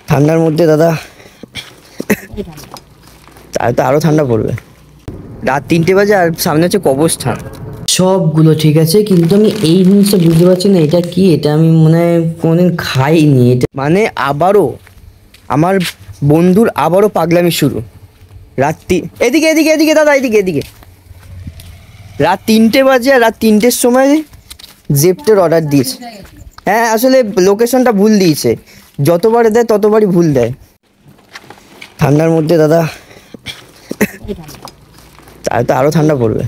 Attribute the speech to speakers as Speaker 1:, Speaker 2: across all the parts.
Speaker 1: ঠান্ডার মধ্যে দাদা তো আরো ঠান্ডা পড়বে। রাত 3টে বাজে আর সামনে হচ্ছে কবরস্থান। সবগুলো ঠিক আছে, কিন্তু আমি এই জিনিসটা বুঝতে পারছি না এটা কি। এটা আমি মনে হয় কোনোদিন খাইনি। এটা মানে আবারও আমার বন্ধুর আবারও পাগলামি শুরু। এদিকে এদিকে এদিকে দাদা, এদিকে এদিকে। রাত 3টে বাজে আর রাত 3টের সময় জেপ্টের অর্ডার দিয়েছে। হ্যাঁ, আসলে লোকেশনটা ভুল দিয়েছে। যতবার দেয় ততবারই ভুল দেয়। ঠান্ডার মধ্যে দাদা তো আরো ঠান্ডা পড়বে।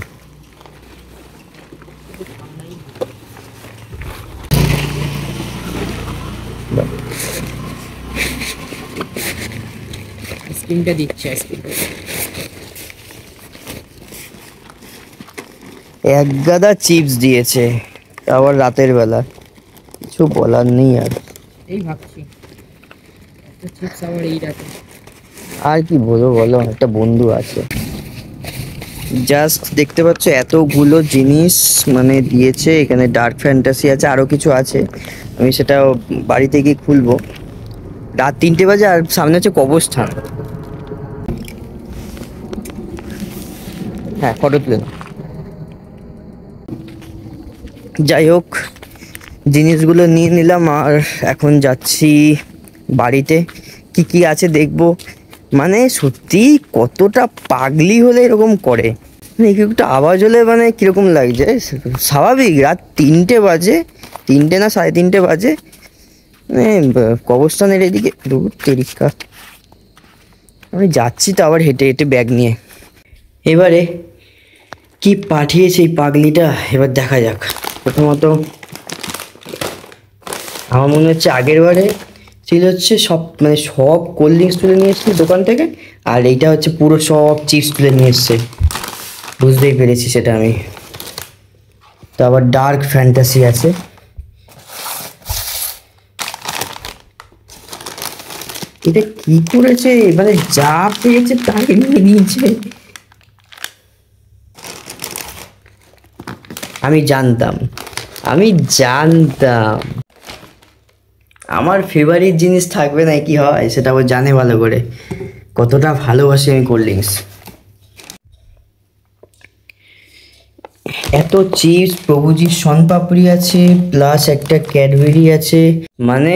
Speaker 2: আইসক্রিমটা দিচ্ছে,
Speaker 1: এক গাদা চিপস দিয়েছে আবার রাতের বেলা, কিছু বলার নেই। আর
Speaker 2: এই ভাবছি একটা চিপস আবার এই রাতে।
Speaker 1: আর কি বলবো বলো, একটা বন্ধু আছে। জাস্ট দেখতে পাচ্ছ এতগুলো জিনিস মানে দিয়েছে। এখানে ডার্ক ফ্যান্টাসি আছে, আরো কিছু আছে, আমি সেটা বাড়িতে গিয়ে খুলবো। রাত 3টে বাজে আর সামনে হচ্ছে কবরস্থান। হ্যাঁ, ফটো তুলে নাও। যাই হোক, জিনিসগুলো নিয়ে নিলাম আর এখন যাচ্ছি বাড়িতে। কি কি আছে দেখবো। মানে সত্যি কতটা পাগলি হলে এরকম করে, মানে একটু আওয়াজ হলে মানে কীরকম লাগছে। স্বাভাবিক, রাত 3টে বাজে, 3টে না 3:30 বাজে, মানে কবরস্থানের এদিকে তেরিকা। আমি যাচ্ছি তো আবার হেঁটে হেঁটে ব্যাগ নিয়ে। এবারে কি পাঠিয়েছে এই পাগলিটা, এবার দেখা যাক। প্রথমত আমার মনে হচ্ছে আগের বারে ছিল হচ্ছে সব কোল্ড ড্রিঙ্কস তুলে নিয়ে এসছে দোকান থেকে, আর এইটা হচ্ছে পুরো সব চিপস তুলে নিয়ে এসছে। বুঝতেই পেরেছি সেটা আমি। তো আবার ডার্ক ফ্যান্টাসি আছে। এটা কি করেছে, মানে যা পেয়েছে তাকে নিয়ে নিয়েছে। আমি জানতাম আমার ফেভারিট জিনিস থাকবে না কি হয়, সেটা ও জানে ভালো করে কতটা ভালোবাসি আমি কোল্ড ড্রিঙ্কস। এত চিপস, প্রভুজির শনপাপড়ি আছে, প্লাস একটা ক্যাডবেরি আছে। মানে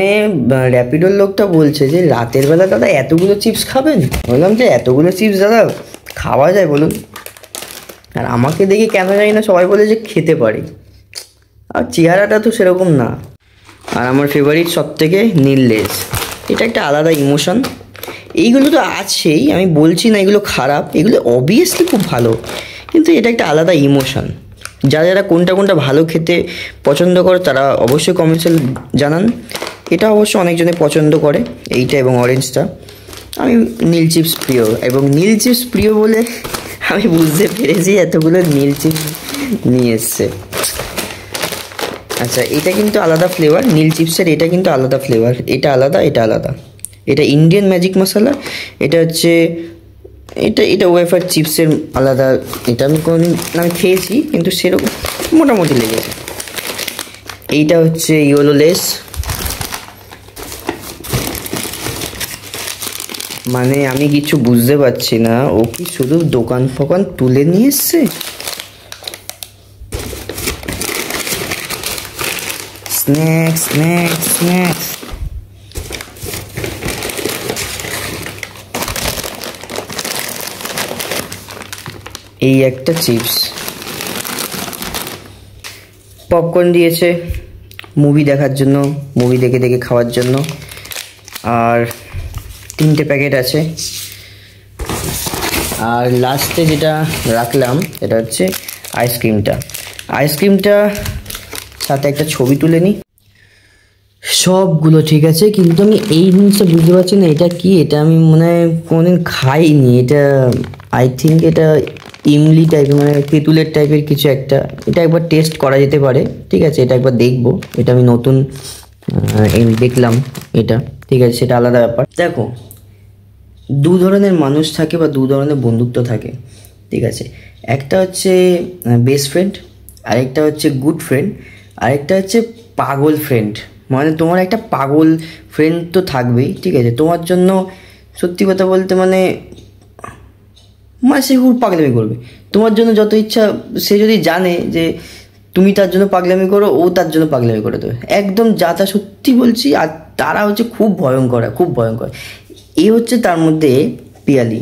Speaker 1: র্যাপিডোর লোকটা বলছে যে রাতের বেলা দাদা এতগুলো চিপস খাবেন। বললাম যে এতগুলো চিপস দাদা খাওয়া যায় বলুন? আর আমাকে দেখে কেন জানি না সবাই বলে যে খেতে পারি, আর চেহারাটা তো সেরকম না। আর আমার ফেভারিট সব থেকে নীল লেজ। এটা একটা আলাদা ইমোশন। এইগুলো তো আছেই, আমি বলছি না এগুলো খারাপ, এগুলো অবভিয়াসলি খুব ভালো, কিন্তু এটা একটা আলাদা ইমোশন। যারা যারা কোনটা কোনটা ভালো খেতে পছন্দ করে তারা অবশ্যই কমেন্টসে জানান। এটা অবশ্য অনেকজনে পছন্দ করে, এইটা এবং অরেঞ্জটা। আমি নীল চিপস প্রিয়, এবং নীল চিপস প্রিয় বলে আমি বুঝতে পেরেছি এতগুলো নীল চিপস নিয়ে এসছে। আচ্ছা, এটা কিন্তু আলাদা ফ্লেভার নীল চিপসের, এটা কিন্তু আলাদা ফ্লেভার। এটা আলাদা, এটা আলাদা। এটা ইন্ডিয়ান ম্যাজিক মশলা, এটা হচ্ছে এটা ওয়েফার চিপসের আলাদা। এটা আমি কোনোদিন আমি খেয়েছি কিন্তু সেরকম মোটামুটি লেগেছে। এইটা হচ্ছে ইয়েলো লেস। মানে আমি কিছু বুঝতে পারছি না, ও কি শুধু দোকান ফোকান তুলে নিয়ে এসছে? Snacks snacks snacks. এই একটা চিপস, পপকর্ন দিয়েছে মুভি দেখার জন্য, মুভি দেখে দেখে খাওয়ার জন্য। আর 3টে প্যাকেট আছে। আর লাস্টে যেটা রাখলাম এটা হচ্ছে আইসক্রিমটা সাথে একটা ছবি তুলে নিই। সবগুলো ঠিক আছে, কিন্তু আমি এই জিনিসটা বুঝতে পারছি না এটা কি। এটা আমি মনে হয় কোনোদিন খাইনি। এটা আই থিঙ্ক এটা ইমলি টাইপের, মানে তেঁতুলের টাইপের কিছু একটা। এটা একবার টেস্ট করা যেতে পারে, ঠিক আছে, এটা একবার দেখবো। এটা আমি নতুন দেখলাম এটা, ঠিক আছে, সেটা আলাদা ব্যাপার। দেখো, দু ধরনের মানুষ থাকে বা দু ধরনের বন্ধুত্ব থাকে, ঠিক আছে। একটা হচ্ছে বেস্ট ফ্রেন্ড, আরেকটা হচ্ছে গুড ফ্রেন্ড, আরেকটা হচ্ছে পাগল ফ্রেন্ড। মানে তোমার একটা পাগল ফ্রেন্ড তো থাকবেই, ঠিক আছে, তোমার জন্য সত্যি কথা বলতে মানে সে খুব পাগলামি করবে তোমার জন্য যত ইচ্ছা। সে যদি জানে যে তুমি তার জন্য পাগলামি করো, ও তার জন্য পাগলামি করে দেবে একদম যা তা, সত্যি বলছি। আর তারা হচ্ছে খুব ভয়ঙ্কর, খুব ভয়ঙ্কর। এই হচ্ছে তার মধ্যে পিয়ালি।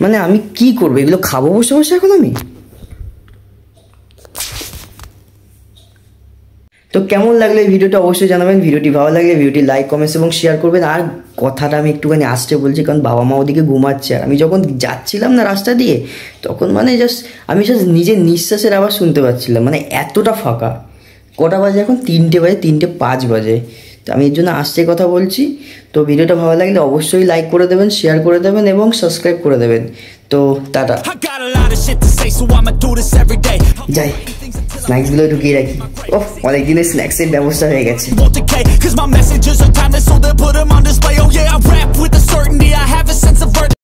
Speaker 1: মানে আমি কি করবো, এগুলো খাবো বসে বসে এখন আমি? তো কেমন লাগলো এই ভিডিওটা অবশ্যই জানাবেন। ভিডিওটি ভালো লাগলে ভিডিওটি লাইক, কমেন্টস এবং শেয়ার করবেন। আর কথাটা আমি একটুখানি আসতে বলছি, কারণ বাবা মা ওদিকে ঘুমাচ্ছে। আর আমি যখন যাচ্ছিলাম না রাস্তা দিয়ে, তখন মানে আমি নিজের নিঃশ্বাসের আওয়াজ শুনতে পাচ্ছিলাম, মানে এতটা ফাঁকা। কটা বাজে এখন? 3টে বাজে, 3:05 বাজে। তো আমি এর জন্য আসতে কথা বলছি। তো ভিডিওটা ভালো লাগলে অবশ্যই লাইক করে দেবেন, শেয়ার করে দেবেন এবং সাবস্ক্রাইব করে দেবেন। তো টাটা। যাই, স্ন্যাক্সগুলো ঢুকিয়ে রাখি। অনেক দিনের স্ন্যাক্সের ব্যবস্থা হয়ে গেছে।